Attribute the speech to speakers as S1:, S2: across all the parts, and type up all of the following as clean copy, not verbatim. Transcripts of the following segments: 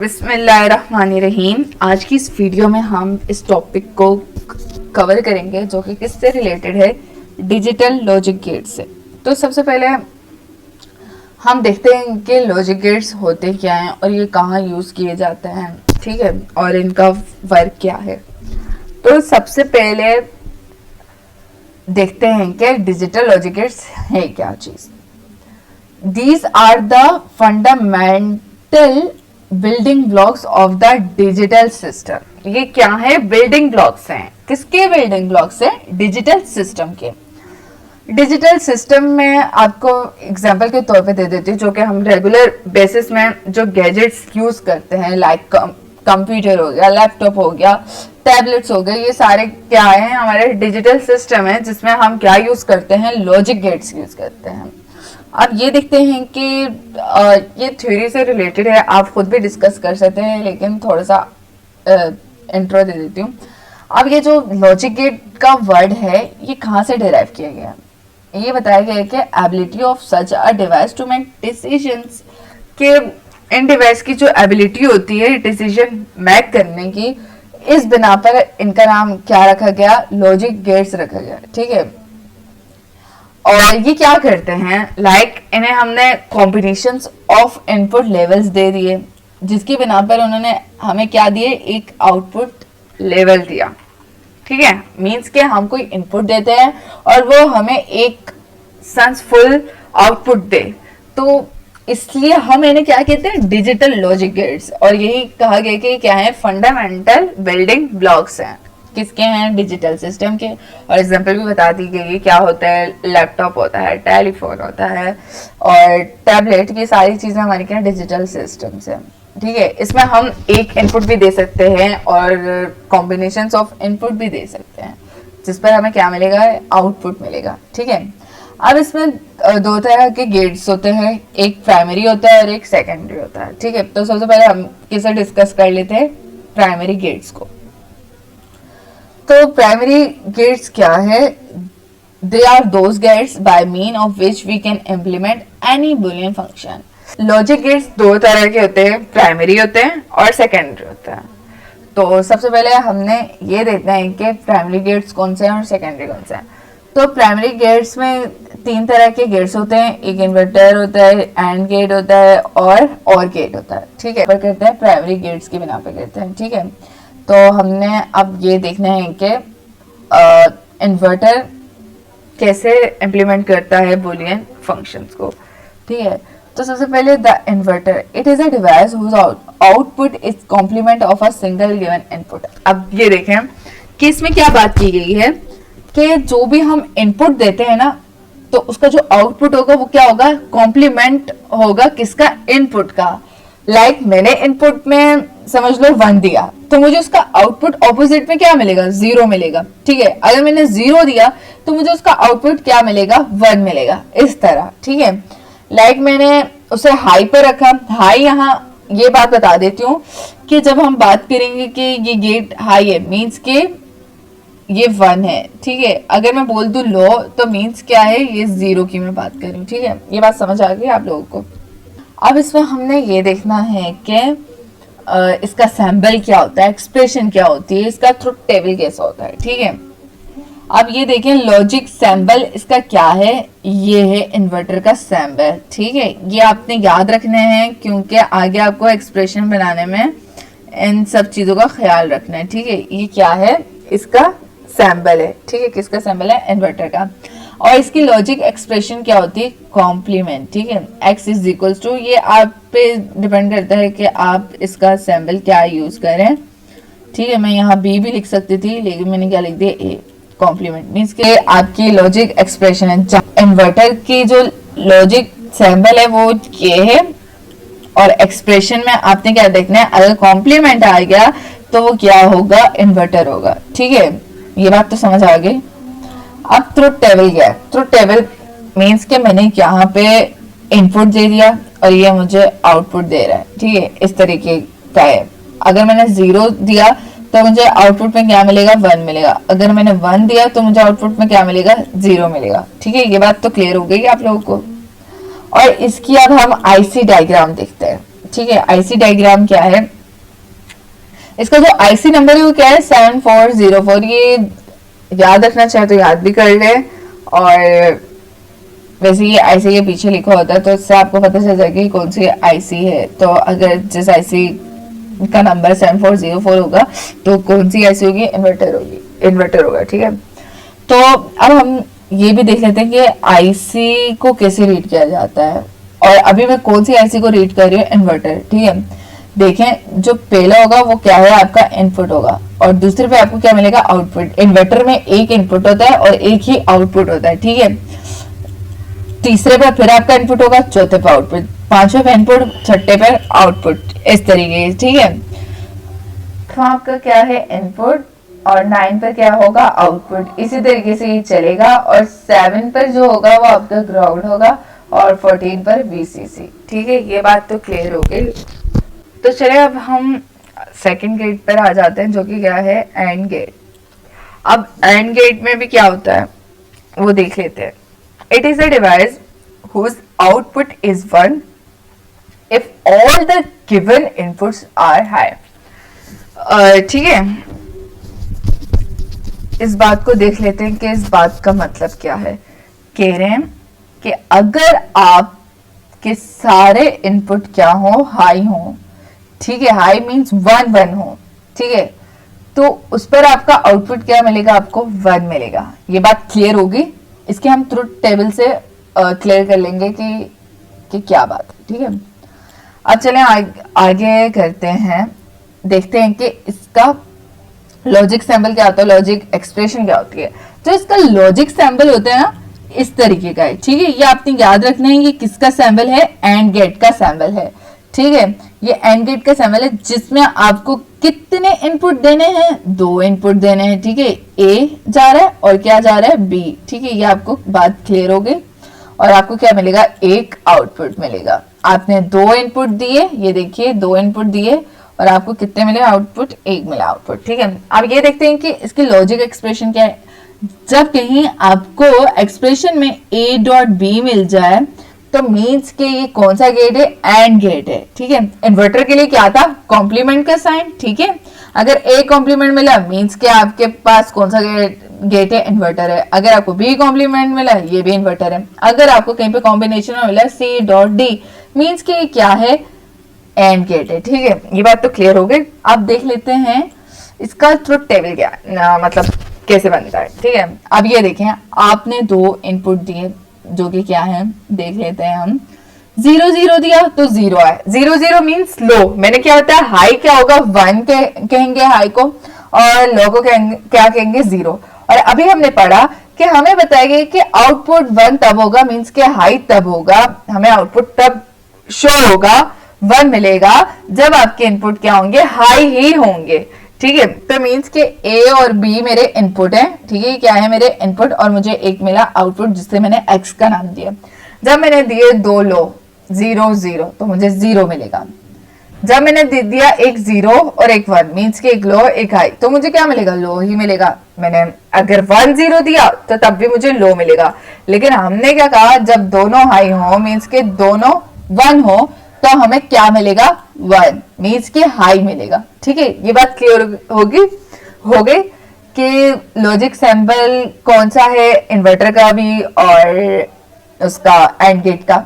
S1: बिस्मिल्लाहिर्रहमानिर्रहीम। आज की इस वीडियो में हम इस टॉपिक को कवर करेंगे जो कि किससे रिलेटेड है, डिजिटल लॉजिक गेट से। तो सबसे पहले हम देखते हैं कि लॉजिक गेट्स होते क्या हैं और ये कहाँ यूज़ किए जाते हैं, ठीक है, और इनका वर्क क्या है। तो सबसे पहले देखते हैं कि डिजिटल लॉजिक गेट्स है क्या चीज़। These are the fundamental building blocks of the digital system. ये क्या है? बिल्डिंग ब्लॉक्स हैं। किसके बिल्डिंग ब्लॉक्स हैं? डिजिटल सिस्टम के। डिजिटल सिस्टम में आपको एग्जांपल के तौर पे दे देती हूँ, जो कि हम रेगुलर बेसिस में जो गैजेट्स यूज करते हैं, लाइक कंप्यूटर हो गया, लैपटॉप हो गया, टैबलेट्स हो गए, ये सारे क्या है? हमारे डिजिटल सिस्टम है जिसमें हम क्या यूज करते हैं? लॉजिक गेट्स यूज करते हैं। अब ये देखते हैं कि ये थ्योरी से रिलेटेड है, आप खुद भी डिस्कस कर सकते हैं, लेकिन थोड़ा सा इंट्रो दे देती हूँ। अब ये जो लॉजिक गेट का वर्ड है, ये कहाँ से डिराइव किया गया? ये बताया गया है कि ability of such a device to make decisions, के इन डिवाइस की जो एबिलिटी होती है डिसीजन मेक करने की, इस बिना पर इनका नाम क्या रखा गया? लॉजिक गेट्स रखा गया, ठीक है। और ये क्या करते हैं? लाइक इन्हें हमने कॉम्बिनेशंस ऑफ इनपुट लेवल्स दे दिए, जिसकी बिना पर उन्होंने हमें क्या दिए? एक आउटपुट लेवल दिया, ठीक है। मींस के हम कोई इनपुट देते हैं और वो हमें एक सेंसफुल आउटपुट दे, तो इसलिए हम इन्हें क्या कहते हैं? Digital logic gates. और यही कहा गया कि क्या है? फंडामेंटल बिल्डिंग ब्लॉक्स हैं। किसके हैं? डिजिटल सिस्टम के। और एग्जांपल भी बता दी गई, क्या होता है? लैपटॉप होता है, टेलीफोन होता है और टैबलेट, ये सारी चीजें हमारी क्या? डिजिटल सिस्टम से, ठीक है। इसमें हम एक इनपुट भी दे सकते हैं और कॉम्बिनेशंस ऑफ इनपुट भी दे सकते हैं, जिस पर हमें क्या मिलेगा? आउटपुट मिलेगा, ठीक है। अब इसमें दो तरह के गेट्स होते हैं, एक प्राइमरी होता है और एक सेकेंडरी होता है, ठीक है। तो सबसे पहले हम किसे डिस्कस कर लेते हैं? प्राइमरी गेट्स को। तो प्राइमरी गेट्स क्या है? They are those gates by mean of which we can implement any Boolean function. Logic gates दो तरह के होते हैं, प्राइमरी होते हैं और सेकेंडरी होते हैं। तो सबसे पहले हमने ये देखना है कि प्राइमरी गेट्स कौन से हैं और सेकेंडरी कौन से हैं। तो प्राइमरी गेट्स में तीन तरह के गेट्स होते हैं, एक इन्वर्टर होता है, एंड गेट होता है और गेट होता है, ठीक है। पर करते हैं प्राइमरी गेट्स की बिना पे करते हैं, ठीक है। तो हमने अब ये देखना है कि इन्वर्टर कैसे इम्प्लीमेंट करता है बुलियन फंक्शंस को, ठीक है। तो सबसे पहले the inverter, it is a device whose output is complement of a single given input. अब ये देखें कि इसमें क्या बात की गई है कि जो भी हम इनपुट देते हैं ना, तो उसका जो आउटपुट होगा वो क्या होगा? कॉम्प्लीमेंट होगा किसका? इनपुट का। लाइक मैंने इनपुट में समझ लो 1 दिया, तो मुझे उसका आउटपुट ऑपोजिट में क्या मिलेगा? 0 मिलेगा, ठीक है। अगर मैंने 0 दिया तो मुझे उसका आउटपुट क्या मिलेगा? 1 मिलेगा, इस तरह, ठीक है। लाइक मैंने उसे हाई पर रखा, हाई, यहाँ ये बात बता देती हूँ कि जब हम बात करेंगे कि ये गेट हाई है, मीन्स के ये 1 है, ठीक है। अगर मैं बोल दूं लो, तो मीन्स क्या है? ये 0 की मैं बात कर रही हूँ, ठीक है। ये बात समझ आ गई आप लोगों को? अब इसमें हमने ये देखना है कि इसका सैम्बल क्या होता है, एक्सप्रेशन क्या होती है, इसका ट्रुथ टेबल कैसा होता है, ठीक है। अब ये देखें लॉजिक सैम्बल इसका क्या है? ये है इन्वर्टर का सैम्बल, ठीक है। ये आपने याद रखने हैं क्योंकि आगे आपको एक्सप्रेशन बनाने में इन सब चीजों का ख्याल रखना है, ठीक है। ये क्या है? इसका सैम्बल है, ठीक है। किसका सैम्बल है? इन्वर्टर का। और इसकी लॉजिक एक्सप्रेशन क्या होती है? कॉम्प्लीमेंट, ठीक है। x इज इक्वल्स टू, ये आप पे डिपेंड करता है कि आप इसका सैम्बल क्या यूज करें, ठीक है। मैं यहाँ b भी लिख सकती थी, लेकिन मैंने क्या लिख दिया? a। कॉम्प्लीमेंट मीन्स के आपकी लॉजिक एक्सप्रेशन है। इन्वर्टर की जो लॉजिक सैम्बल है वो ये है, और एक्सप्रेशन में आपने क्या देखना है? अगर कॉम्प्लीमेंट आ गया तो वो क्या होगा? इन्वर्टर होगा, ठीक है। ये बात तो समझ आ गई। अब ट्रुथ टेबल क्या है? ट्रुथ टेबल मीन्स के मैंने यहाँ पे इनपुट दे दिया और ये मुझे आउटपुट दे रहा है, ठीक है। इस तरीके का है। अगर मैंने 0 दिया तो मुझे आउटपुट में क्या मिलेगा? 1 मिलेगा। अगर मैंने 1 दिया तो मुझे आउटपुट में क्या मिलेगा? 0 मिलेगा, ठीक है। ये बात तो क्लियर हो गई आप लोगों को। और इसकी अब हम आईसी डायग्राम देखते हैं, ठीक है, आईसी डायग्राम क्या है, इसका जो आईसी नंबर है वो क्या है 7404। ये याद रखना चाहे तो याद भी कर ले, और वैसे ये आईसी के पीछे लिखा होता है तो इससे आपको पता चल जाएगा कि कौन सी आईसी है। तो अगर जिस आईसी का नंबर 7404 होगा तो कौन सी आईसी होगी, इन्वर्टर होगा। ठीक है, तो अब हम ये भी देख लेते हैं कि आईसी को कैसे रीड किया जाता है, और अभी मैं कौन सी आईसी को रीड कर रही हूँ, इन्वर्टर। ठीक है, देखें जो पहला होगा वो क्या है, आपका इनपुट होगा, और दूसरे पे आपको क्या मिलेगा, आउटपुट। इन्वर्टर में एक इनपुट होता है और एक ही आउटपुट होता है। ठीक है, तीसरे पे फिर आपका इनपुट होगा, चौथे पे आउटपुट, पांचवें पे इनपुट, छठे पे आउटपुट, इस तरीके से। ठीक है, तो आपका क्या है इनपुट, और 9 पर क्या होगा, आउटपुट। इसी तरीके से ये चलेगा, और 7 पर जो होगा वो आपका ग्राउंड होगा, और 14 पर वीसीसी। ठीक है, ये बात तो क्लियर हो गई। तो चलिए अब हम सेकंड गेट पर आ जाते हैं, जो कि क्या है, एंड गेट। अब एंड गेट में भी क्या होता है वो देख लेते हैं। It is a device whose output is 1 if all the given inputs are high। ठीक है, इस बात को देख लेते हैं कि इस बात का मतलब क्या है। कह रहे हैं कि अगर आप के सारे इनपुट क्या हो, हाई हो। ठीक है, हाई मींस 1 1 हो। ठीक है, तो उस पर आपका आउटपुट क्या मिलेगा, आपको 1 मिलेगा। ये बात क्लियर होगी, इसके हम ट्रुथ टेबल से क्लियर कर लेंगे कि क्या बात है। ठीक है, अब चलें आगे करते हैं, देखते हैं कि इसका लॉजिक सैंपल क्या होता है, लॉजिक एक्सप्रेशन क्या होती है। तो इसका लॉजिक सैंपल होता है ना इस तरीके का है। ठीक है, ये आपने याद रखना है, ये किसका सैंपल है, एंड गेट का सैंपल है। ठीक है, ये एंड गेट का सैंपल है जिसमें आपको कितने इनपुट देने हैं, 2 इनपुट देने हैं। ठीक है, ए जा रहा है और क्या जा रहा है, बी। ठीक है, ये आपको बात क्लियर हो गई, और आपको क्या मिलेगा, एक आउटपुट मिलेगा। आपने 2 इनपुट दिए, ये देखिए 2 इनपुट दिए, और आपको कितने मिले आउटपुट, 1 मिला आउटपुट। ठीक है, अब ये देखते हैं कि इसकी लॉजिक एक्सप्रेशन क्या है। जब कहीं आपको एक्सप्रेशन में ए डॉट बी मिल जाए तो मीन्स के ये कौन सा गेट है, एंड गेट है। ठीक है, इन्वर्टर के लिए क्या था, कॉम्प्लीमेंट का साइन। ठीक है, अगर ए कॉम्प्लीमेंट मिला मीन्स के आपके पास कौन सा गेट है, इन्वर्टर है। अगर आपको बी कॉम्प्लीमेंट मिला, ये भी इन्वर्टर है। अगर आपको कहीं पे कॉम्बिनेशन में मिला सी डॉट डी मीन्स के क्या है, एंड गेट है। ठीक है, ये बात तो क्लियर हो गई। अब देख लेते हैं इसका ट्रुथ टेबल क्या मतलब कैसे बनता है। ठीक है, अब ये देखें, आपने 2 इनपुट दिए जो कि क्या है, देख लेते हैं हम। 0 0 दिया तो 0 है, 0 0 मीन्स लो। मैंने क्या होता है, हाई क्या होगा, 1 कहेंगे हाई को, और लो को क्या कहेंगे, 0। और अभी हमने पढ़ा कि हमें बताया गया कि आउटपुट 1 तब होगा, मीन्स के हाई तब होगा, हमें आउटपुट तब शो होगा, 1 मिलेगा जब आपके इनपुट क्या होंगे, हाई ही होंगे। ठीक है, तो मीन्स के ए और बी मेरे इनपुट हैं। ठीक है, क्या है मेरे इनपुट, और मुझे एक मिला आउटपुट जिससे मैंने एक्स का नाम दिया। जब मैंने दिए 2 लो, 0 0 तो मुझे 0 मिलेगा। जब मैंने दे दिया एक 0 और एक 1 मीन्स के एक लो एक हाई, तो मुझे क्या मिलेगा, लो ही मिलेगा। मैंने अगर 1 0 दिया तो तब भी मुझे लो मिलेगा। लेकिन हमने क्या कहा, जब दोनों हाई हो मीन्स के दोनों 1 हो तो हमें क्या मिलेगा, 1 मीन्स के हाई मिलेगा। ठीक है, ये बात क्लियर हो गई कि लॉजिक सैंपल कौन सा है, इन्वर्टर का भी और उसका एंड गेट का।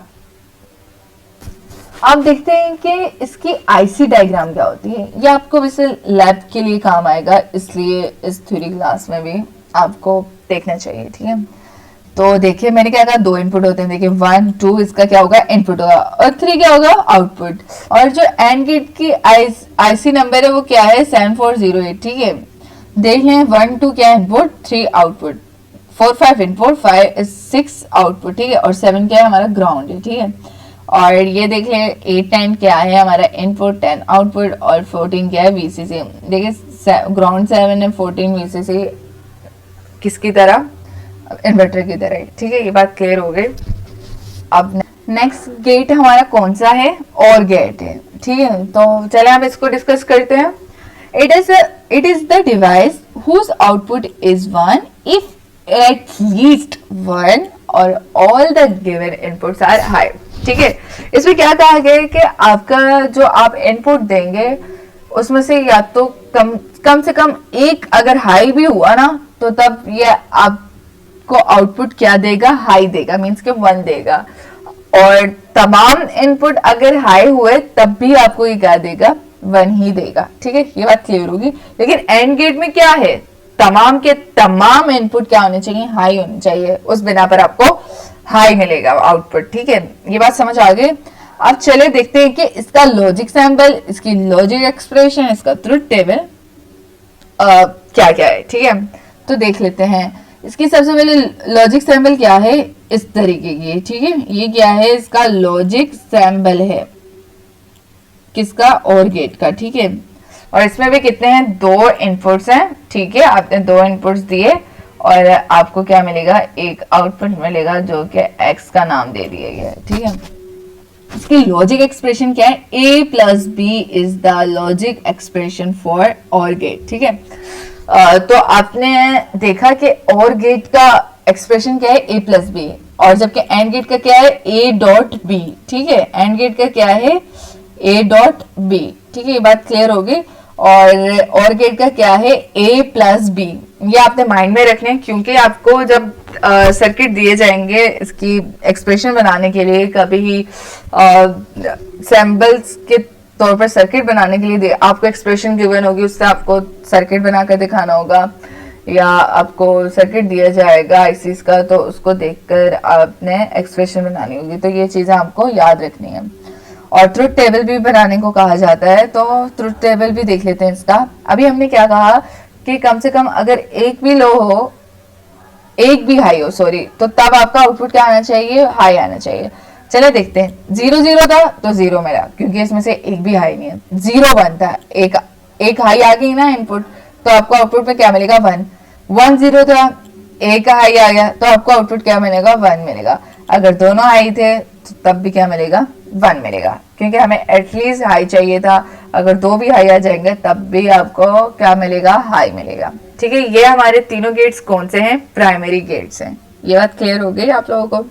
S1: अब देखते हैं कि इसकी आईसी डायग्राम क्या होती है। ये आपको वैसे लैब के लिए काम आएगा, इसलिए इस थ्योरी क्लास में भी आपको देखना चाहिए। ठीक है, तो देखिए मैंने क्या कहा, 2 इनपुट होते हैं। देखिए 1 2 इसका क्या होगा, इनपुट होगा, और 3 क्या होगा, आउटपुट। और जो एंड गेट की आईसी नंबर है वो क्या है, 7408। ठीक है, देख लें 1 2 क्या इनपुट, 3 आउटपुट, 4 5 इनपुट, 5 6 आउटपुट। ठीक है, और 7 क्या है, हमारा ग्राउंड है। ठीक है, और ये देख लें 8 10 क्या है, हमारा इनपुट, 10 आउटपुट, और 14 क्या है, वीसीसी। देखिए ग्राउंड 7 है, 14 वीसीसी किसकी तरह, इन्वर्टर की तरह। ठीक है, ये बात क्लियर हो गई। अब नेक्स्ट गेट हमारा कौन सा है, और गेट है। ठीक है, तो चले आप इसको डिस्कस करते हैं। It is the device whose output is 1 if at least 1 or all the given inputs are high. ठीक है, इसमें क्या कहा गया है कि आपका जो आप इनपुट देंगे उसमें से या तो कम से कम एक अगर हाई भी हुआ ना तो तब ये आपको आउटपुट क्या देगा, हाई देगा, मींस के 1 देगा। और तमाम इनपुट अगर हाई हुए तब भी आपको ये क्या देगा, 1 ही देगा। ठीक है, ये बात क्लियर होगी। लेकिन एंड गेट में क्या है, तमाम के तमाम इनपुट क्या होने चाहिए, हाई होने चाहिए, उस बिना पर आपको हाई मिलेगा आउटपुट। ठीक है, ये बात समझ आ गई। अब चले देखते हैं कि इसका लॉजिक सैंपल, इसकी लॉजिक एक्सप्रेशन, इसका ट्रुथ टेबल क्या क्या है। ठीक है, तो देख लेते हैं। इसकी सबसे पहले लॉजिक सैंपल क्या है, इस तरीके की। ठीक है, ये क्या है, इसका लॉजिक सैंपल है, किसका, और गेट का। ठीक है, और इसमें भी कितने हैं, 2 इनपुट्स हैं। ठीक है, आपने 2 इनपुट्स दिए और आपको क्या मिलेगा, एक आउटपुट मिलेगा जो कि x का नाम दे दिया गया है। ठीक है, इसकी लॉजिक एक्सप्रेशन क्या है, a plus B is the logic expression for or gate. ठीक है, तो आपने देखा कि और गेट का एक्सप्रेशन क्या है, a प्लस बी, और जबकि एंड गेट का क्या है, a डॉट बी। ठीक है, एंड गेट का क्या है, a डॉट बी। ठीक है, ये बात क्लियर होगी। और गेट का क्या है, a प्लस बी। ये आपने माइंड में रखने, क्योंकि आपको जब सर्किट दिए जाएंगे इसकी एक्सप्रेशन बनाने के लिए, कभी सैम्पल्स के तौर पर सर्किट बनाने के लिए आपको एक्सप्रेशन गिवन होगी, उससे आपको सर्किट बनाकर दिखाना होगा, या आपको सर्किट दिया जाएगा इस चीज का, तो उसको देखकर आपने एक्सप्रेशन बनानी होगी। तो ये चीजें आपको याद रखनी है। और ट्रुथ टेबल भी बनाने को कहा जाता है, तो ट्रुथ टेबल भी देख लेते हैं इसका। अभी हमने क्या कहा कि कम से कम अगर एक भी लो हो, एक भी हाई हो, सॉरी, तो तब आपका आउटपुट क्या आना चाहिए, हाई आना चाहिए। चले देखते हैं, 0 0 था तो 0 मिला, क्योंकि इसमें से एक भी हाई नहीं है। 0 1 था, एक हाई आ गई ना इनपुट, तो आपको आउटपुट में क्या मिलेगा, 1 1 0 था, एक हाई आ गया, तो आपको आउटपुट क्या मिलेगा, 1 मिलेगा। अगर दोनों हाई थे तो तब भी क्या मिलेगा, 1 मिलेगा, क्योंकि हमें एटलीस्ट हाई चाहिए था। अगर 2 भी हाई आ जाएंगे तब भी आपको क्या मिलेगा, हाई मिलेगा। ठीक है, ये हमारे तीनों गेट्स कौन से हैं, प्राइमरी गेट्स हैं। ये बात क्लियर हो गई आप लोगों को।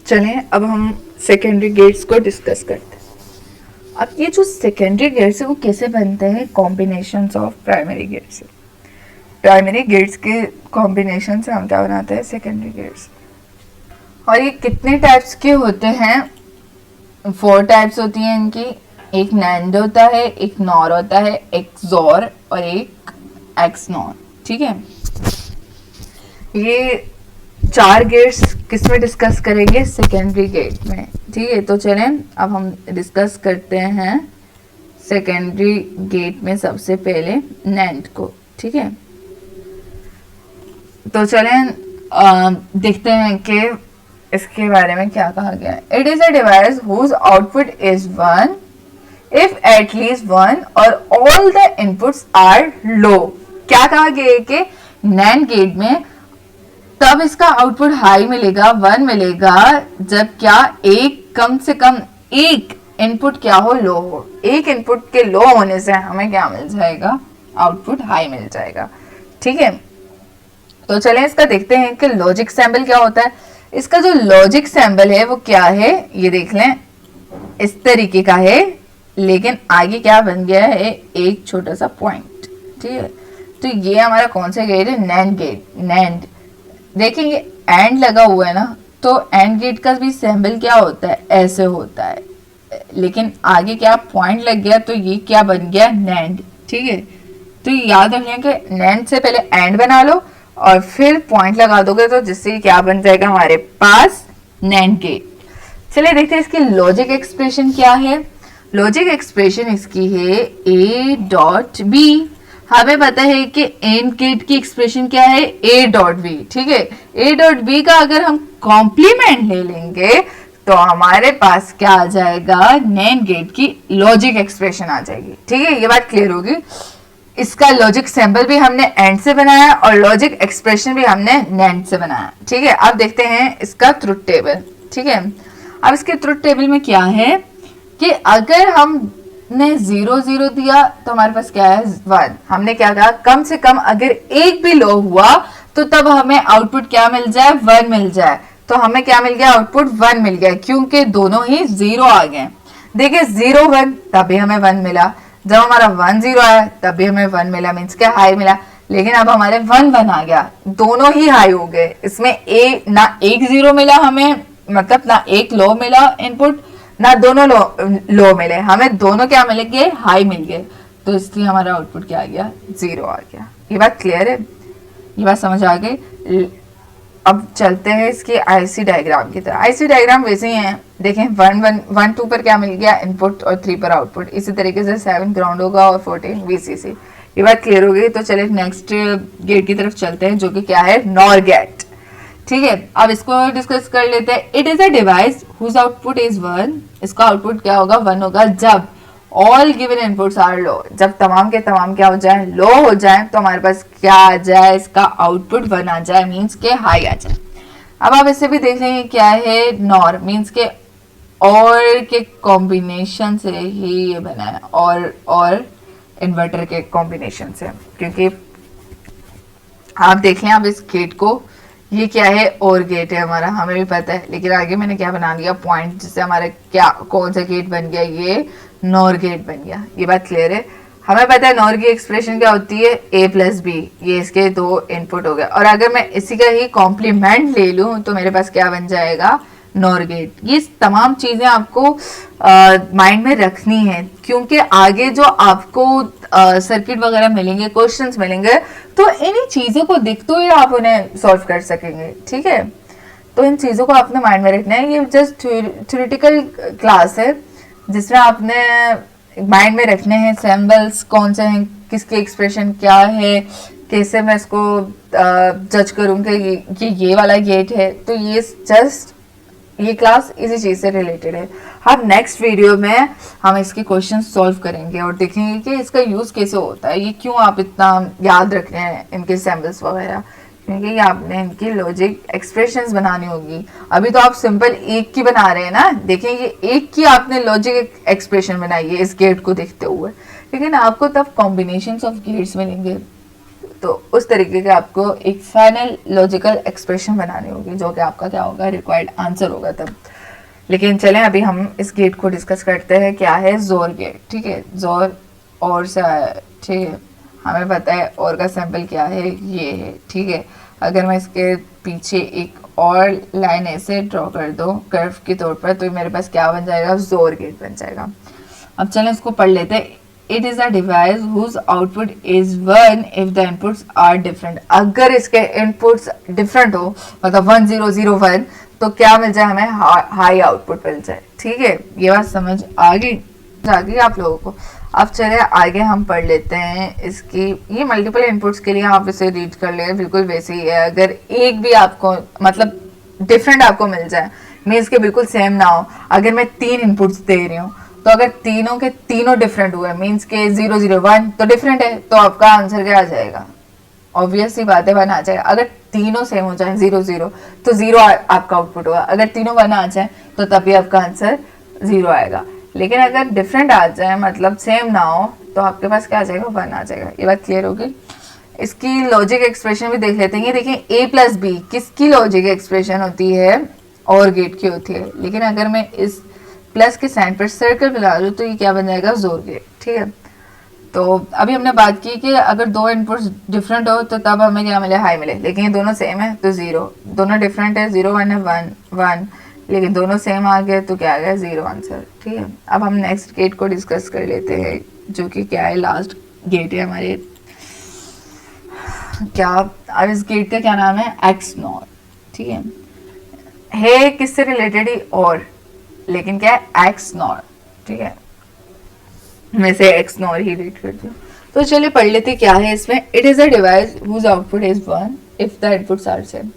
S1: चलिए अब हम सेकेंडरी गेट्स को डिस्कस करते हैं। अब ये जो सेकेंडरी गेट्स है वो कैसे बनते हैं, combinations of primary gates. Primary gates के कॉम्बिनेशन से हम क्या बनाते हैं, सेकेंडरी गेट्स। और ये कितने टाइप्स के होते हैं, 4 टाइप्स होती हैं इनकी। एक नैंड होता है, एक नॉर होता है, एक जोर और एक एक्स नॉर। ठीक है, ये 4 गेट्स किस में डिस्कस करेंगे, सेकेंडरी गेट में। ठीक है, तो चलें अब हम डिस्कस करते हैं सेकेंडरी गेट में सबसे पहले नैंड को। ठीक है, तो चलें देखते हैं कि इसके बारे में क्या कहा गया है। It is a device whose output is 1 if at least 1 or all the inputs are low. क्या कहा गया है कि नैंड गेट में तब इसका आउटपुट हाई मिलेगा, 1 मिलेगा, जब क्या एक कम से कम एक इनपुट क्या हो, लो हो। एक इनपुट के लो होने से हमें क्या मिल जाएगा, आउटपुट हाई मिल जाएगा। ठीक है, तो चलें इसका देखते हैं कि लॉजिक सैंपल क्या होता है। इसका जो लॉजिक सैंपल है वो क्या है, ये देख लें, इस तरीके का है, लेकिन आगे क्या बन गया है, एक छोटा सा पॉइंट। ठीक है, तो ये हमारा कौन सा गेट है, नैंड गेट। नैंड देखेंगे एंड लगा हुआ है ना, तो एंड गेट का भी सैंपल क्या होता है, ऐसे होता है, लेकिन आगे क्या पॉइंट लग गया, तो ये क्या बन गया, नैंड। ठीक है, तो याद रखिए कि नैंड से पहले एंड बना लो और फिर पॉइंट लगा दोगे, तो जिससे क्या बन जाएगा हमारे पास, नैंड गेट। चलिए देखते हैं इसकी लॉजिक एक्सप्रेशन क्या है। लॉजिक एक्सप्रेशन इसकी है a डॉट बी। हमें पता है कि एंड गेट की एक्सप्रेशन क्या है, a डॉट बी। ठीक है, a डॉट बी का अगर हम कॉम्प्लीमेंट ले लेंगे तो हमारे पास क्या आ जाएगा, नैंड गेट की लॉजिक एक्सप्रेशन आ जाएगी। ठीक है, ये बात क्लियर होगी। इसका लॉजिक सैंपल भी हमने एंड से बनाया और लॉजिक एक्सप्रेशन भी हमने नैंड से बनाया। ठीक है, अब देखते हैं इसका ट्रुथ टेबल। ठीक है, अब इसके ट्रुथ टेबल में क्या है कि अगर हमने 0 0 दिया तो हमारे पास क्या है, 1। हमने क्या कहा, कम से कम अगर एक भी लो हुआ तो तब हमें आउटपुट क्या मिल जाए, 1 मिल जाए। तो हमें क्या मिल गया, आउटपुट 1 मिल गया, क्योंकि दोनों ही 0 आ गए। देखिए 0 1 तभी हमें 1 मिला, जब हमारा 1 0 आया तभी हमें 1 मिला, मीन्स क्या हाई मिला। लेकिन अब हमारे 1 1 आ गया, दोनों ही हाई हो गए। इसमें ना एक 0 मिला हमें, मतलब ना एक लो मिला इनपुट, ना दोनों लो मिले, हमें दोनों क्या मिल गए, हाई मिल गए। तो इसलिए हमारा आउटपुट क्या आ गया, 0 आ गया। ये बात क्लियर है, ये बात समझ आ गई। अब चलते हैं इसकी आईसी डायग्राम की तरह। आईसी डायग्राम वैसे ही है, देखें 1 2 पर क्या मिल गया, इनपुट, और 3 पर आउटपुट। इसी तरीके से 7 ग्राउंड होगा और 14 वीसीसी। ये बात क्लियर हो गई। तो चलिए नेक्स्ट गेट की तरफ चलते हैं, जो कि क्या है, नॉर गेट। ठीक है, अब इसको डिस्कस कर लेते हैं। It is a device whose output is 1। इसका आउटपुट क्या होगा, 1 होगा, जब all given inputs are low, जब तमाम के तमाम क्या हो जाए, लो हो जाए, तो हमारे पास क्या आ जाए, इसका आउटपुट 1 आ जाए, मीन्स के हाई आ जाए। अब आप इससे भी देख लेंगे क्या है, नॉर मीन्स के और के कॉम्बिनेशन से ही ये बना है, और इन्वर्टर के कॉम्बिनेशन से। क्योंकि आप देख लें, आप इस गेट को, ये क्या है, और गेट है हमारा, हमें भी पता है, लेकिन आगे मैंने क्या बना दिया, पॉइंट, जिससे हमारा क्या, कौन सा गेट बन गया, ये नॉर गेट बन गया। ये बात क्लियर है। हमें पता है नॉर की एक्सप्रेशन क्या होती है, a प्लस बी, ये इसके 2 इनपुट हो गए। और अगर मैं इसी का ही कॉम्प्लीमेंट ले लूं तो मेरे पास क्या बन जाएगा, नॉर गेट। ये तमाम चीजें आपको माइंड में रखनी है, क्योंकि आगे जो आपको सर्किट वगैरह मिलेंगे, क्वेश्चंस मिलेंगे, तो इन्हीं चीजों को देखते हुए आप उन्हें सॉल्व कर सकेंगे। ठीक है, तो इन चीजों को आपने माइंड में रखना है। ये जस्ट थ्योरेटिकल क्लास है, जिसमें आपने माइंड में रखने हैं सिंबल्स कौन से हैं, किसके एक्सप्रेशन क्या है, कैसे मैं इसको जज करूँ कि ये वाला गेट है। तो ये जस्ट, ये क्लास इसी चीज से रिलेटेड है। हम नेक्स्ट वीडियो में हम इसके क्वेश्चन सॉल्व करेंगे और देखेंगे कि इसका यूज कैसे होता है, ये क्यों आप इतना याद रख रहे हैं इनके सिंबल्स वगैरह, क्योंकि ये आपने इनकी लॉजिक एक्सप्रेशंस बनानी होगी। अभी तो आप सिंपल एक की बना रहे हैं ना, देखेंगे एक की आपने लॉजिक एक्सप्रेशन बनाई है इस गेट को देखते हुए, लेकिन आपको तब कॉम्बिनेशंस ऑफ गेट्स मिलेंगे, तो उस तरीके के आपको एक फाइनल लॉजिकल एक्सप्रेशन बनानी होगी, जो कि आपका क्या होगा, रिक्वायर्ड आंसर होगा तब। लेकिन चलें अभी हम इस गेट को डिस्कस करते हैं, क्या है, जोर गेट। ठीक है, जोर और से आया है, ठीक है, हमें पता है और का सैंपल क्या है, ये है। ठीक है, अगर मैं इसके पीछे एक और लाइन ऐसे ड्रॉ कर दूं कर्व के तौर पर, तो मेरे पास क्या बन जाएगा, जोर गेट बन जाएगा। अब चलें इसको पढ़ लेते हैं। It is a device whose output is 1 if the inputs are different. अगर इसके इनपुट्स डिफरेंट हो, मतलब 1 0 0 1, तो क्या मिल जाए हमें, हाई आउटपुट मिल जाए। ठीक है, ये बात समझ आ गई आप लोगों को। अब चले आगे हम पढ़ लेते हैं इसकी, ये मल्टीपल इनपुट्स के लिए आप इसे रीड कर ले, बिल्कुल वैसे ही है। अगर एक भी आपको मतलब डिफरेंट आपको मिल जाए, मीन्स के बिल्कुल सेम ना हो, अगर मैं 3 इनपुट्स दे रही हूँ, तो अगर तीनों के तीनों डिफरेंट हुए, मीन्स के 0 0 1 तो डिफरेंट है, तो आपका आंसर क्या आ जाएगा, ऑब्वियस सी बात है 1 आ जाएगा। अगर तीनों सेम हो जाए 0 0, तो 0 आपका आउटपुट होगा। अगर तीनों 1 आ जाए तो तभी आपका आंसर 0 आएगा। लेकिन अगर डिफरेंट आ जाए, मतलब सेम ना हो, तो आपके पास क्या आ जाएगा, 1 आ जाएगा। ये बात क्लियर होगी। इसकी लॉजिक एक्सप्रेशन भी देख लेते हैं। ये देखिए a प्लस बी किसकी लॉजिक एक्सप्रेशन होती है, और गेट की होती है। लेकिन अगर मैं इस प्लस के साइन पर सर्कल बना दूं, तो ये क्या बन जाएगा, जोर गेट। ठीक है, तो अभी हमने बात की कि अगर 2 इनपुट्स डिफरेंट हो तो तब हमें क्या मिले, हाई मिले। लेकिन ये दोनों सेम है तो 0, दोनों डिफरेंट है, 0 1 है 1 1, लेकिन दोनों सेम आ गए तो क्या आ गया, 0 आंसर। ठीक है, अब हम नेक्स्ट गेट को डिस्कस कर लेते हैं, जो कि क्या है, लास्ट गेट है हमारे। क्या, अब इस गेट का क्या नाम है, एक्स नॉर। ठीक है किससे रिलेटेड ही, और लेकिन क्या है, एक्स नॉर। ठीक है, मैं से एक्स नॉर ही रीड करती हूँ। तो चलिए पढ़ लेते क्या है इसमें। It is a device whose output is 1 if the inputs are same.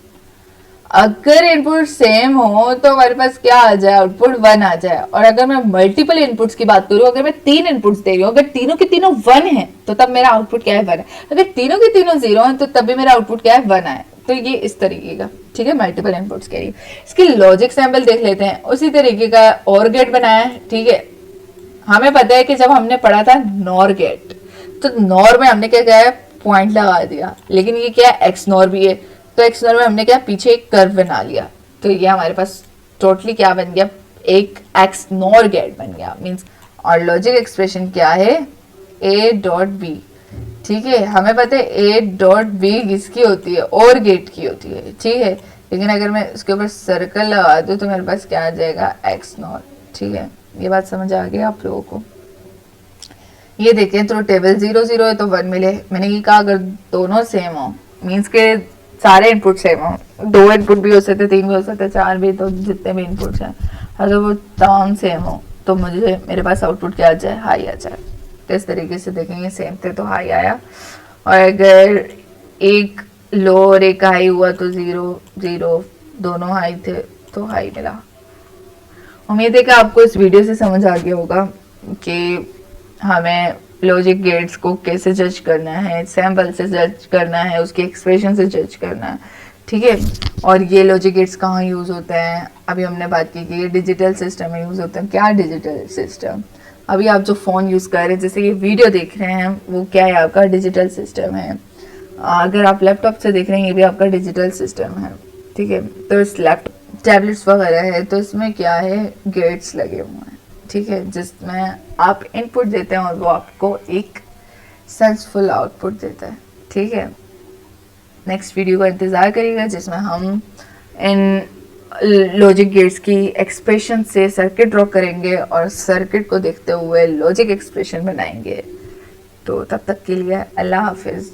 S1: अगर इनपुट सेम हो तो हमारे पास क्या आ जाए, आउटपुट 1 आ जाए। और अगर मैं मल्टीपल इनपुट्स की बात करूँ, अगर मैं 3 इनपुट्स दे रही हूँ, अगर तीनों के तीनों 1 है तो तब मेरा आउटपुट क्या है, 1 है। अगर तीनों के तीनों 0 है तो तब भी मेरा आउटपुट क्या है, 1 आए। तो ये इस तरीके का, ठीक है, मल्टीपल इनपुट्स के लिए। इसकी लॉजिक सैंपल देख लेते हैं। उसी तरीके का और गेट बनाया है। ठीक है, हमें पता है कि जब हमने पढ़ा था नॉर गेट, तो नॉर में हमने क्या किया, पॉइंट लगा दिया। लेकिन ये क्या है, एक्स नॉर भी है, तो एक्स नॉर में हमने क्या, पीछे एक कर्व बना लिया। तो ये हमारे पास टोटली क्या बन गया, एक एक्स नॉर गेट बन गया मीन्स। और लॉजिक एक्सप्रेशन क्या है, ए डॉट बी, ठीक है। हमें पता है ए डॉट बी किसकी होती है, और गेट की होती है, ठीक है। लेकिन अगर मैं उसके ऊपर सर्कल लगा दूँ तो मेरे पास क्या आ जाएगा, एक्स नॉट, ठीक है। ये बात समझ आ गई आप लोगों को। ये देखें तो टेबल 0 0 है तो 1 मिले। मैंने ये कहा अगर दोनों सेम हो मीन्स के सारे इनपुट सेम हो, 2 इनपुट भी हो सकते, 3 भी हो सकते, 4 भी, तो जितने भी इनपुट्स हैं अगर वो तमाम सेम हो तो मुझे मेरे पास आउटपुट क्या आ जाए, हाई आ जाए। तो इस तरीके से देखेंगे, सेम थे तो हाई आया, और अगर एक लो और एक हाई हुआ तो 0 0, दोनों हाई थे तो हाई मिला। उम्मीद है कि आपको इस वीडियो से समझ आ गया होगा कि हमें लॉजिक गेट्स को कैसे जज करना है, सैम्पल से जज करना है, उसके एक्सप्रेशन से जज करना है, ठीक है। और ये लॉजिक गेट्स कहाँ यूज़ होते हैं, अभी हमने बात की कि ये डिजिटल सिस्टम में यूज़ होते हैं। क्या डिजिटल सिस्टम, अभी आप जो फ़ोन यूज़ कर रहे हैं, जैसे ये वीडियो देख रहे हैं, वो क्या है, आपका डिजिटल सिस्टम है। अगर आप लैपटॉप से देख रहे हैं, ये भी आपका डिजिटल सिस्टम है, ठीक है। तो इस लैपटॉप टैबलेट्स वगैरह है तो इसमें क्या है, गेट्स लगे हुए हैं, ठीक है, जिसमें आप इनपुट देते हैं और वो आपको एक सेंसफुल आउटपुट देता है, ठीक है। नेक्स्ट वीडियो का इंतज़ार करिएगा जिसमें हम इन लॉजिक गेट्स की एक्सप्रेशन से सर्किट ड्रॉ करेंगे और सर्किट को देखते हुए लॉजिक एक्सप्रेशन बनाएंगे। तो तब तक के लिए अल्लाह हाफिज़।